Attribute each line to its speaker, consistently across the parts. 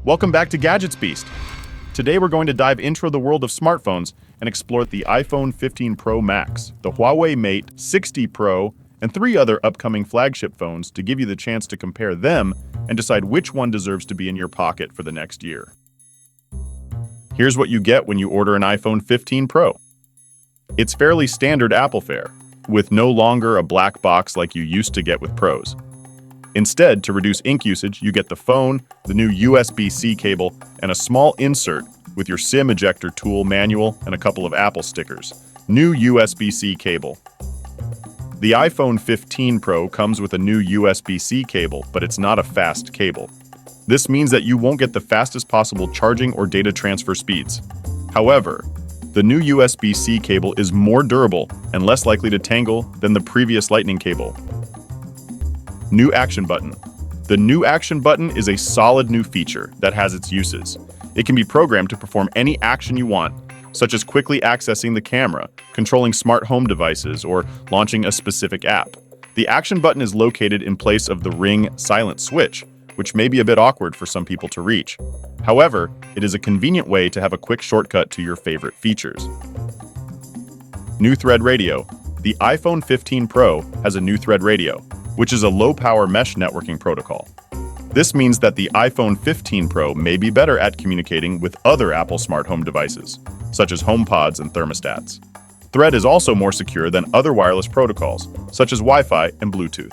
Speaker 1: Welcome back to Gadgets Beast. Today we're going to dive into the world of smartphones and explore the iPhone 15 Pro Max, the Huawei Mate 60 Pro, and 3 other upcoming flagship phones to give you the chance to compare them and decide which one deserves to be in your pocket for the next year. Here's what you get when you order an iPhone 15 Pro. It's fairly standard Apple fare, with no longer a black box like you used to get with Pros. Instead, to reduce ink usage, you get the phone, the new USB-C cable, and a small insert with your SIM ejector tool manual and a couple of Apple stickers. New USB-C cable. The iPhone 15 Pro comes with a new USB-C cable, but it's not a fast cable. This means that you won't get the fastest possible charging or data transfer speeds. However, the new USB-C cable is more durable and less likely to tangle than the previous Lightning cable. New Action Button. The new Action Button is a solid new feature that has its uses. It can be programmed to perform any action you want, such as quickly accessing the camera, controlling smart home devices, or launching a specific app. The Action Button is located in place of the Ring silent switch, which may be a bit awkward for some people to reach. However, it is a convenient way to have a quick shortcut to your favorite features. New Thread Radio. The iPhone 15 Pro has a new Thread Radio, which is a low-power mesh networking protocol. This means that the iPhone 15 Pro may be better at communicating with other Apple smart home devices, such as HomePods and thermostats. Thread is also more secure than other wireless protocols, such as Wi-Fi and Bluetooth.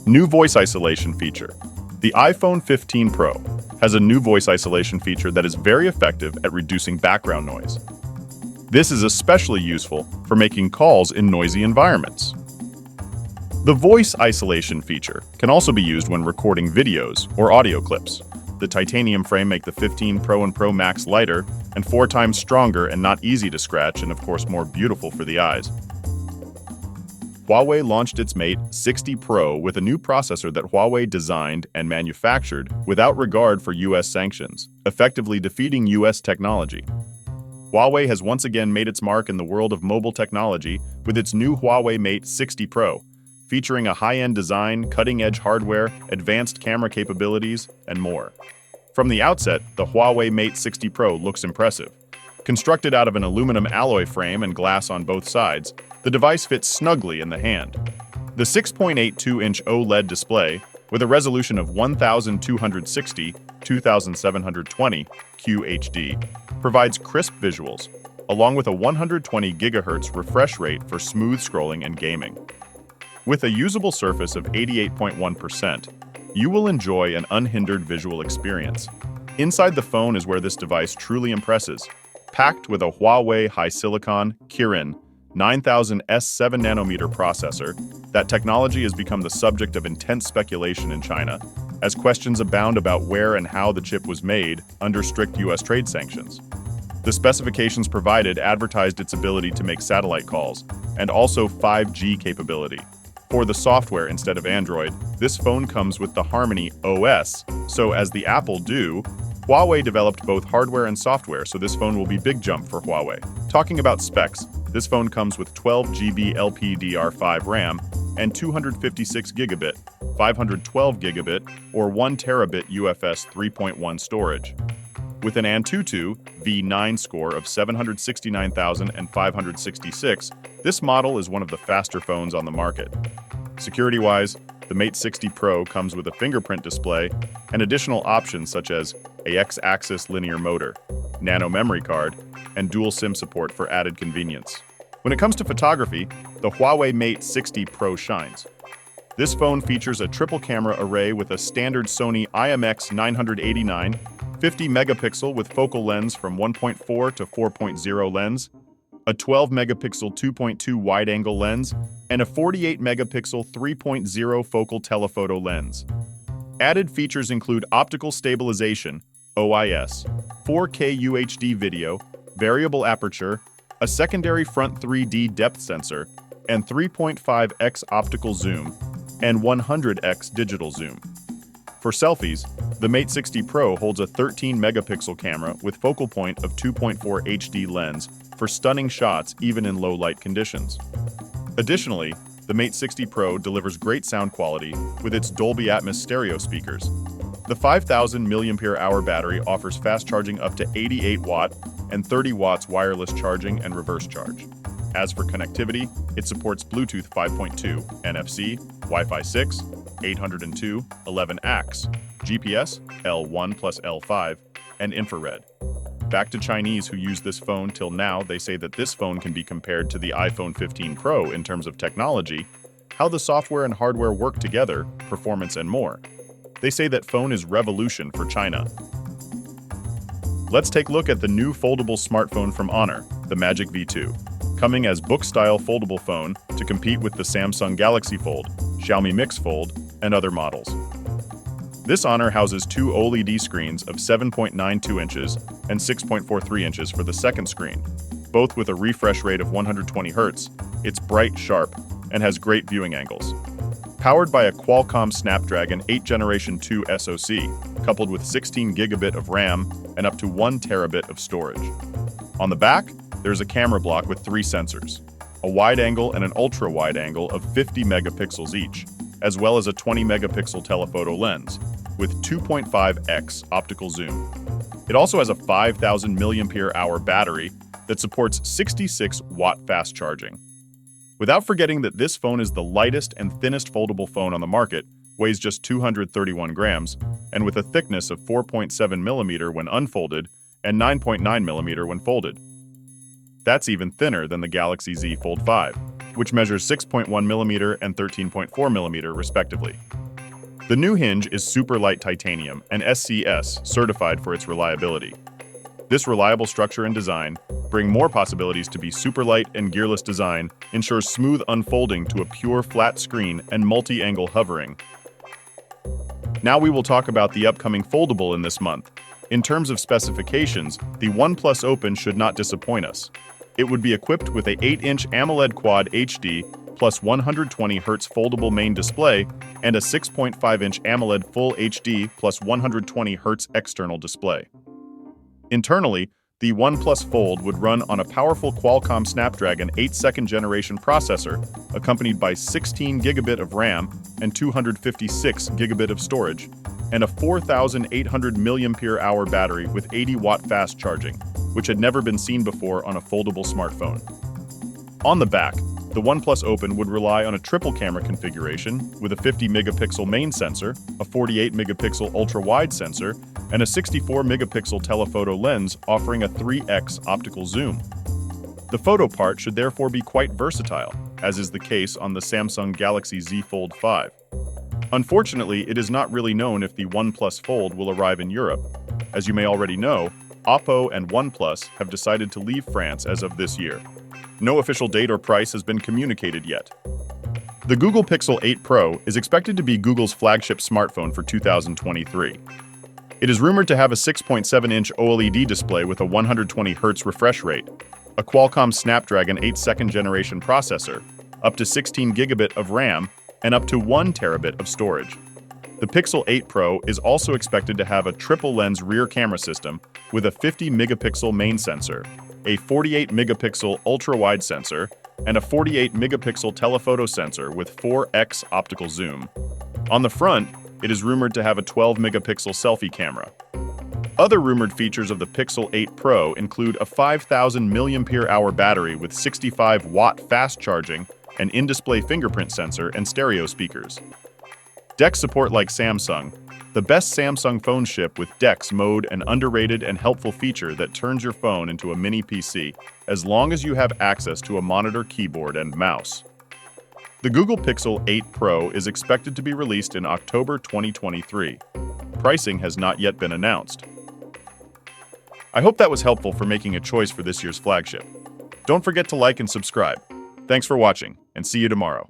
Speaker 1: New Voice Isolation Feature. The iPhone 15 Pro has a new voice isolation feature that is very effective at reducing background noise. This is especially useful for making calls in noisy environments. The voice isolation feature can also be used when recording videos or audio clips. The titanium frame makes the 15 Pro and Pro Max lighter and 4 times stronger and not easy to scratch and of course more beautiful for the eyes. Huawei launched its Mate 60 Pro with a new processor that Huawei designed and manufactured without regard for US sanctions, effectively defeating US technology. Huawei has once again made its mark in the world of mobile technology with its new Huawei Mate 60 Pro, featuring a high-end design, cutting-edge hardware, advanced camera capabilities, and more. From the outset, the Huawei Mate 60 Pro looks impressive. Constructed out of an aluminum alloy frame and glass on both sides, the device fits snugly in the hand. The 6.82-inch OLED display, with a resolution of 1260x2720 QHD, provides crisp visuals, along with a 120 GHz refresh rate for smooth scrolling and gaming. With a usable surface of 88.1%, you will enjoy an unhindered visual experience. Inside the phone is where this device truly impresses, packed with a Huawei HiSilicon Kirin 9000S 7nm processor. That technology has become the subject of intense speculation in China, as questions abound about where and how the chip was made under strict US trade sanctions. The specifications provided advertised its ability to make satellite calls, and also 5G capability. For the software instead of Android, this phone comes with the Harmony OS, so as the Apple do, Huawei developed both hardware and software, so this phone will be big jump for Huawei. Talking about specs, this phone comes with 12GB LPDDR5 RAM and 256GB, 512GB, or 1TB UFS 3.1 storage. With an Antutu V9 score of 769,566, this model is one of the faster phones on the market. Security-wise, the Mate 60 Pro comes with a fingerprint display and additional options such as a X-axis linear motor, nano memory card, and dual SIM support for added convenience. When it comes to photography, the Huawei Mate 60 Pro shines. This phone features a triple camera array with a standard Sony IMX989, 50-megapixel with focal lens from 1.4 to 4.0 lens, a 12-megapixel 2.2 wide-angle lens, and a 48-megapixel 3.0 focal telephoto lens. Added features include optical stabilization, OIS, 4K UHD video, variable aperture, a secondary front 3D depth sensor, and 3.5x optical zoom, and 100x digital zoom. For selfies, the Mate 60 Pro holds a 13-megapixel camera with focal point of 2.4 HD lens for stunning shots even in low-light conditions. Additionally, the Mate 60 Pro delivers great sound quality with its Dolby Atmos stereo speakers. The 5,000 mAh battery offers fast charging up to 88 watt and 30 watts wireless charging and reverse charge. As for connectivity, it supports Bluetooth 5.2, NFC, Wi-Fi 6, 802.11ax, GPS, L1 plus L5, and infrared. Back to Chinese who use this phone till now, they say that this phone can be compared to the iPhone 15 Pro in terms of technology, how the software and hardware work together, performance, and more. They say that phone is revolution for China. Let's take a look at the new foldable smartphone from Honor, the Magic V2, coming as book-style foldable phone to compete with the Samsung Galaxy Fold, Xiaomi Mix Fold, and other models. This Honor houses two OLED screens of 7.92 inches and 6.43 inches for the second screen, both with a refresh rate of 120 Hz. It's bright, sharp, and has great viewing angles. Powered by a Qualcomm Snapdragon 8 Generation 2 SoC, coupled with 16 gigabit of RAM and up to 1 terabit of storage. On the back, there's a camera block with 3 sensors, a wide angle and an ultra wide angle of 50 megapixels each, as well as a 20 megapixel telephoto lens with 2.5x optical zoom. It also has a 5,000 mAh battery that supports 66 watt fast charging. Without forgetting that this phone is the lightest and thinnest foldable phone on the market, weighs just 231 grams, and with a thickness of 4.7 millimeter when unfolded and 9.9 millimeter when folded. That's even thinner than the Galaxy Z Fold 5, which measures 6.1 millimeter and 13.4 millimeter respectively. The new hinge is super light titanium and SCS certified for its reliability. This reliable structure and design bring more possibilities to be super light, and gearless design ensures smooth unfolding to a pure flat screen and multi-angle hovering. Now we will talk about the upcoming foldable in this month. In terms of specifications, the OnePlus Open should not disappoint us. It would be equipped with a 8-inch AMOLED Quad HD plus 120 Hz foldable main display and a 6.5-inch AMOLED Full HD plus 120 Hz external display. Internally, the OnePlus Fold would run on a powerful Qualcomm Snapdragon 8 2nd generation processor, accompanied by 16 gigabit of RAM and 256 gigabit of storage, and a 4,800 mAh battery with 80 watt fast charging, which had never been seen before on a foldable smartphone. On the back, the OnePlus Open would rely on a triple camera configuration with a 50 megapixel main sensor, a 48 megapixel ultra-wide sensor, and a 64 megapixel telephoto lens offering a 3x optical zoom. The photo part should therefore be quite versatile, as is the case on the Samsung Galaxy Z Fold 5. Unfortunately, it is not really known if the OnePlus Fold will arrive in Europe. As you may already know, Oppo and OnePlus have decided to leave France as of this year. No official date or price has been communicated yet. The Google Pixel 8 Pro is expected to be Google's flagship smartphone for 2023. It is rumored to have a 6.7-inch OLED display with a 120 Hz refresh rate, a Qualcomm Snapdragon 8 2nd generation processor, up to 16 gigabit of RAM, and up to 1 terabit of storage. The Pixel 8 Pro is also expected to have a triple-lens rear camera system with a 50 megapixel main sensor, a 48 megapixel ultra-wide sensor, and a 48 megapixel telephoto sensor with 4x optical zoom. On the front, it is rumored to have a 12 megapixel selfie camera. Other rumored features of the Pixel 8 Pro include a 5,000 mAh battery with 65 watt fast charging, an in-display fingerprint sensor, and stereo speakers. DeX support like Samsung. The best Samsung phone ship with DeX mode, an underrated and helpful feature that turns your phone into a mini PC, as long as you have access to a monitor, keyboard, and mouse. The Google Pixel 8 Pro is expected to be released in October 2023. Pricing has not yet been announced. I hope that was helpful for making a choice for this year's flagship. Don't forget to like and subscribe. Thanks for watching, and see you tomorrow.